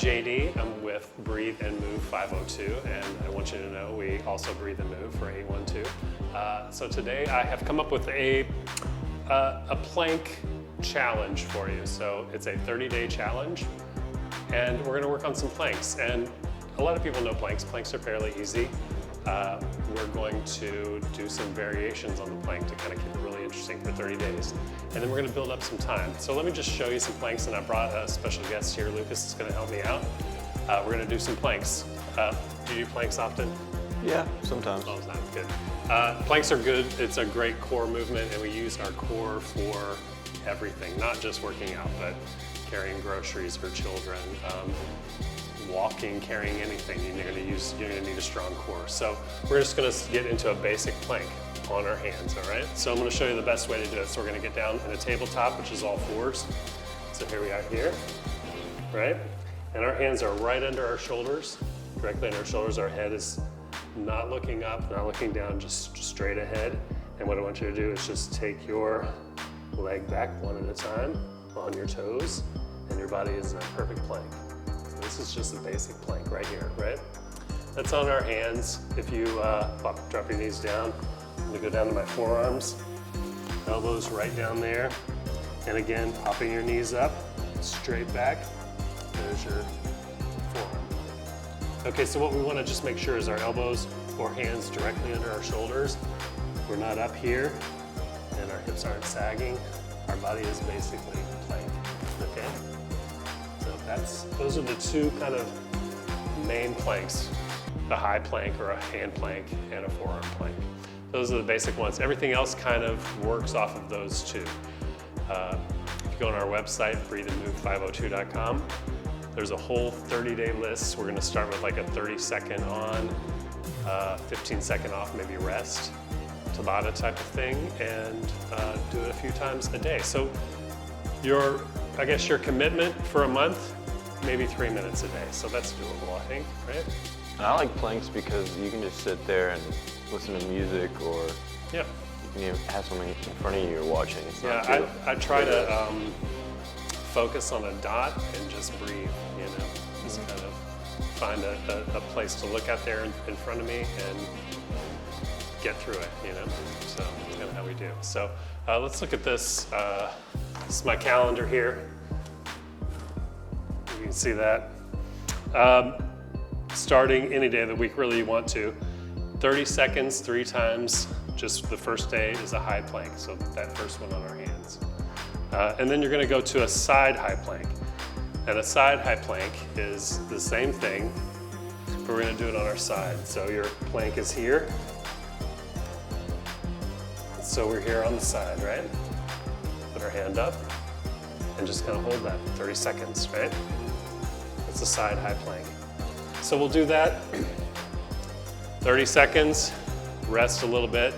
JD. I'm with Breathe and Move 502, and I want you to know we also breathe and move for 812. So today I have come up with a plank challenge for you. So it's a 30-day challenge, and we're going to work on some planks. And a lot of people know planks. Planks are fairly easy. We're going to do some variations on the plank to kind of keep it really interesting for 30 days. And then we're going to build up some time. So let me just show you some planks, and I brought a special guest here. Lucas is going to help me out. We're going to do some planks. Do you do planks often? Yeah, sometimes. Oh, sounds good. Planks are good. It's a great core movement, and we use our core for everything, not just working out, but carrying groceries for children, walking, carrying anything. You're going to need a strong core. So we're just going to get into a basic plank on our hands, all right? So I'm going to show you the best way to do it. So we're going to get down in a tabletop, which is all fours. So here we are here, right? And our hands are right under our shoulders, directly under our shoulders. Our head is not looking up, not looking down, just straight ahead. And what I want you to do is just take your leg back one at a time on your toes, and your body is in a perfect plank. So this is just a basic plank right here, right? That's on our hands. If you drop your knees down, I'm gonna go down to my forearms, elbows right down there. And again, popping your knees up, straight back. There's your forearm. Okay, so what we wanna just make sure is our elbows or hands directly under our shoulders. We're not up here, and our hips aren't sagging. Our body is basically plank, okay? So those are the two kind of main planks, the high plank or a hand plank and a forearm plank. Those are the basic ones. Everything else kind of works off of those two. If you go on our website, breatheandmove502.com, there's a whole 30-day list. We're gonna start with like a 30-second on, 15-second off, maybe rest, Tabata type of thing, and do it a few times a day. So I guess your commitment for a month, maybe 3 minutes a day. So that's doable, I think, right? I like planks because you can just sit there and listen to music, or yeah, you can have something in front of you you're watching. It's yeah, I try to focus on a dot and just breathe, you know, just kind of find a place to look out there in front of me and get through it, you know. So that's kind of how we do. So let's look at this. This is my calendar here. You can see that. Starting any day of the week, really you want to. 30 seconds, 3 times. Just the first day is a high plank, so that first one on our hands. And then you're gonna go to a side high plank. And a side high plank is the same thing, but we're gonna do it on our side. So your plank is here. So we're here on the side, right? Put our hand up and just kind of hold that 30 seconds, right? That's a side high plank. So we'll do that 30 seconds, rest a little bit,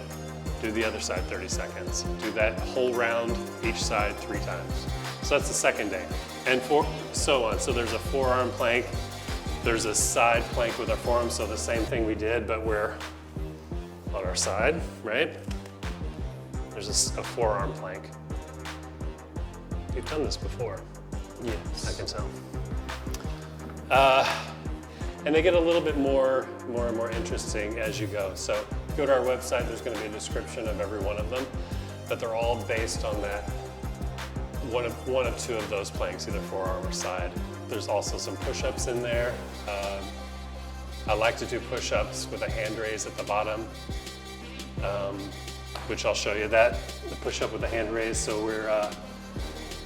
do the other side 30 seconds. Do that whole round, each side 3 times. So that's the second day. And so on. So there's a forearm plank, there's a side plank with our forearm, so the same thing we did, but we're on our side, right? There's a forearm plank. You've done this before. Yes. I can tell. And they get a little bit more and more interesting as you go. So go to our website, there's gonna be a description of every one of them, but they're all based on that one of 2 of those planks, either forearm or side. There's also some push-ups in there. I like to do push-ups with a hand raise at the bottom, which I'll show you that, the push-up with the hand raise. So we're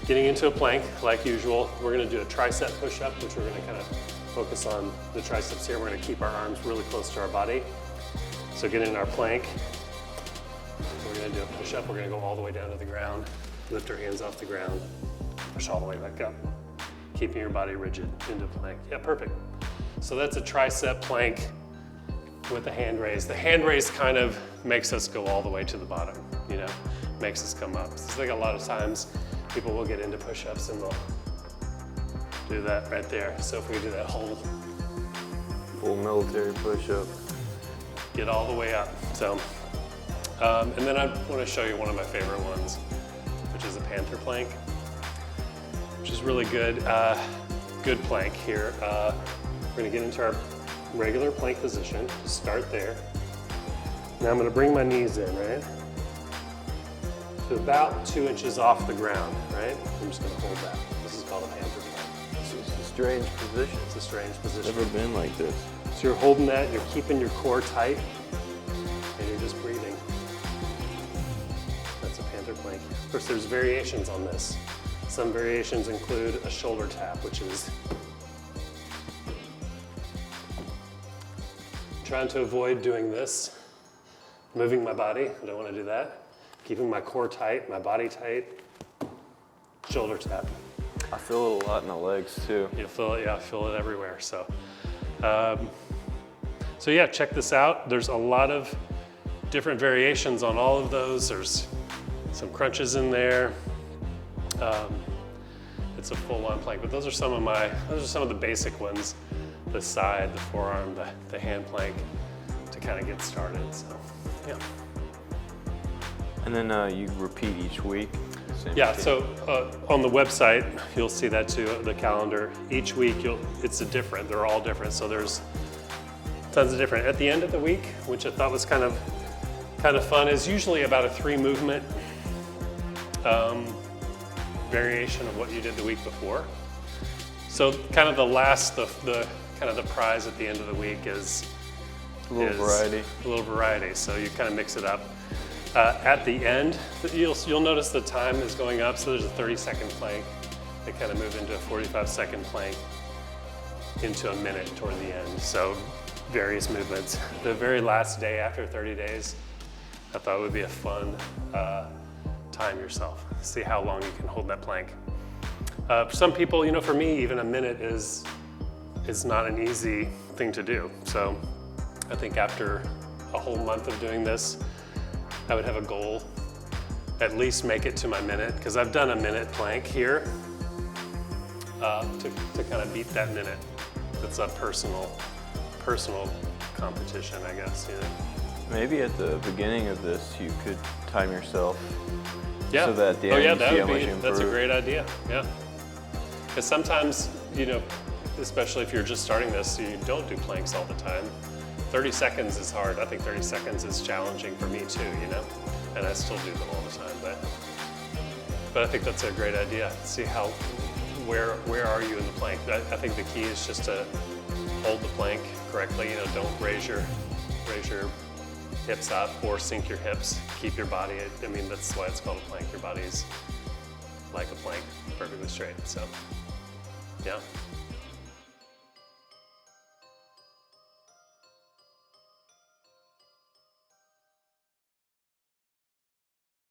getting into a plank like usual. We're gonna do a tricep push-up, which we're gonna kind of focus on the triceps here. We're gonna keep our arms really close to our body. So get in our plank. We're gonna do a push-up. We're gonna go all the way down to the ground, lift our hands off the ground, push all the way back up, keeping your body rigid into plank. Yeah, perfect. So that's a tricep plank with the hand raise. The hand raise kind of makes us go all the way to the bottom, you know, makes us come up. So I think a lot of times people will get into push-ups and they'll do that right there. So if we do that whole full military push-up, get all the way up. So, and then I want to show you one of my favorite ones, which is a panther plank, which is really good. good plank here. We're gonna get into our regular plank position. Start there. Now I'm gonna bring my knees in, right? To about 2 inches off the ground, right? I'm just gonna hold that. This is called a panther plank. It's a strange position. It's a strange position. Never been like this. So you're holding that, you're keeping your core tight, and you're just breathing. That's a panther plank. Of course, there's variations on this. Some variations include a shoulder tap, which is trying to avoid doing this, moving my body. I don't want to do that. Keeping my core tight, my body tight. Shoulder tap. I feel it a lot in the legs too. You feel it, yeah, I feel it everywhere. So, so yeah, check this out. There's a lot of different variations on all of those. There's some crunches in there. It's a full-on plank, but those are some of the basic ones. The side, the forearm, the hand plank to kind of get started. So, yeah. And then you repeat each week? Yeah, so on the website, you'll see that too, the calendar. Each week, it's different. They're all different, so there's tons of different. At the end of the week, which I thought was kind of fun, is usually about a 3-movement variation of what you did the week before. So kind of the last, the kind of the prize at the end of the week is a little variety. A little variety, so you kind of mix it up. At the end, you'll notice the time is going up, so there's a 30-second plank. They kind of move into a 45-second plank into a minute toward the end, so various movements. The very last day after 30 days, I thought it would be a fun time yourself. See how long you can hold that plank. For some people, for me, even a minute is not an easy thing to do. So I think after a whole month of doing this, I would have a goal, at least make it to my minute, because I've done a minute plank here to kind of beat that minute. It's a personal competition, I guess. Maybe at the beginning of this, you could time yourself. Yeah. So that at the end, you see how much you improve. That's a great idea. Yeah. Because sometimes, especially if you're just starting this, you don't do planks all the time. 30 seconds is hard. I think 30 seconds is challenging for me too, and I still do them all the time. But I think that's a great idea. See where are you in the plank? I think the key is just to hold the plank correctly. Don't raise your hips up or sink your hips. Keep your body. That's why it's called a plank. Your body's like a plank, perfectly straight. So, yeah.